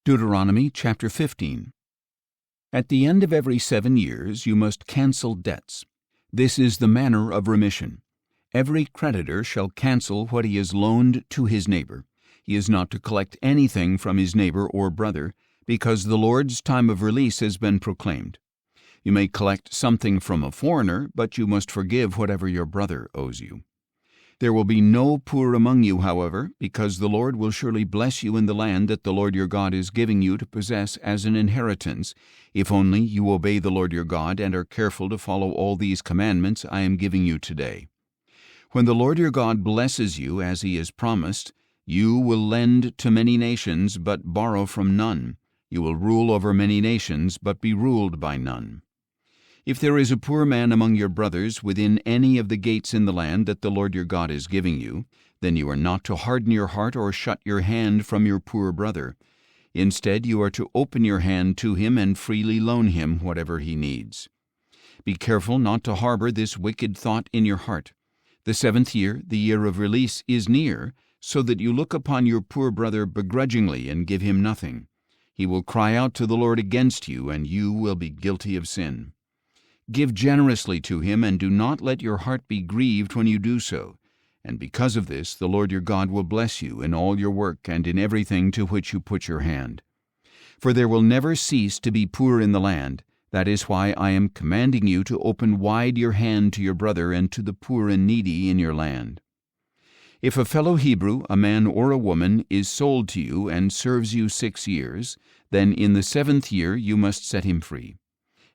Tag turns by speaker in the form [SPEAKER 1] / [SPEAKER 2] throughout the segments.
[SPEAKER 1] Deuteronomy chapter 15. At the end of every 7 years you must cancel debts. This is the manner of remission. Every creditor shall cancel what he has loaned to his neighbor. He is not to collect anything from his neighbor or brother, because the Lord's time of release has been proclaimed. You may collect something from a foreigner, but you must forgive whatever your brother owes you. There will be no poor among you, however, because the Lord will surely bless you in the land that the Lord your God is giving you to possess as an inheritance, if only you obey the Lord your God and are careful to follow all these commandments I am giving you today. When the Lord your God blesses you as he has promised, you will lend to many nations but borrow from none. You will rule over many nations but be ruled by none. If there is a poor man among your brothers within any of the gates in the land that the Lord your God is giving you, then you are not to harden your heart or shut your hand from your poor brother. Instead, you are to open your hand to him and freely loan him whatever he needs. Be careful not to harbor this wicked thought in your heart. The 7th year, the year of release, is near, so that you look upon your poor brother begrudgingly and give him nothing. He will cry out to the Lord against you, and you will be guilty of sin. Give generously to him, and do not let your heart be grieved when you do so. And because of this, the Lord your God will bless you in all your work and in everything to which you put your hand. For there will never cease to be poor in the land. That is why I am commanding you to open wide your hand to your brother and to the poor and needy in your land. If a fellow Hebrew, a man or a woman, is sold to you and serves you 6 years, then in the 7th year you must set him free.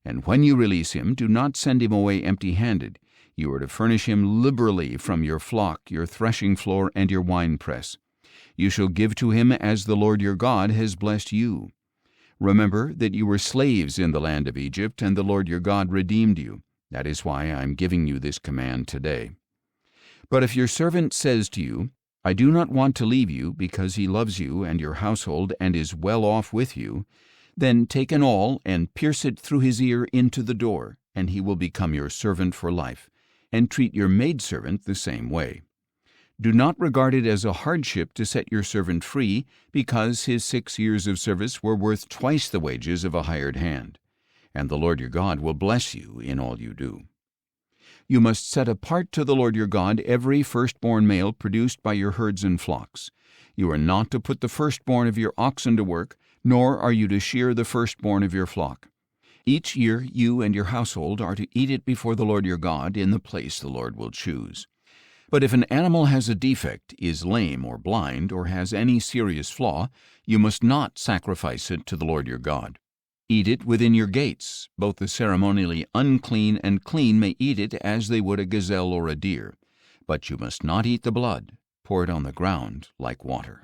[SPEAKER 1] And when you release him, do not send him away empty-handed. You are to furnish him liberally from your flock, your threshing floor, and your winepress. You shall give to him as the Lord your God has blessed you. Remember that you were slaves in the land of Egypt, and the Lord your God redeemed you. That is why I am giving you this command today. But if your servant says to you, I do not want to leave you, because he loves you and your household and is well off with you, then take an awl and pierce it through his ear into the door, and he will become your servant for life, and treat your maidservant the same way. Do not regard it as a hardship to set your servant free, because his 6 years of service were worth twice the wages of a hired hand, and the Lord your God will bless you in all you do. You must set apart to the Lord your God every firstborn male produced by your herds and flocks. You are not to put the firstborn of your oxen to work, nor are you to shear the firstborn of your flock. Each year you and your household are to eat it before the Lord your God in the place the Lord will choose. But if an animal has a defect, is lame or blind, or has any serious flaw, you must not sacrifice it to the Lord your God. Eat it within your gates. Both the ceremonially unclean and clean may eat it as they would a gazelle or a deer. But you must not eat the blood. Pour it on the ground like water.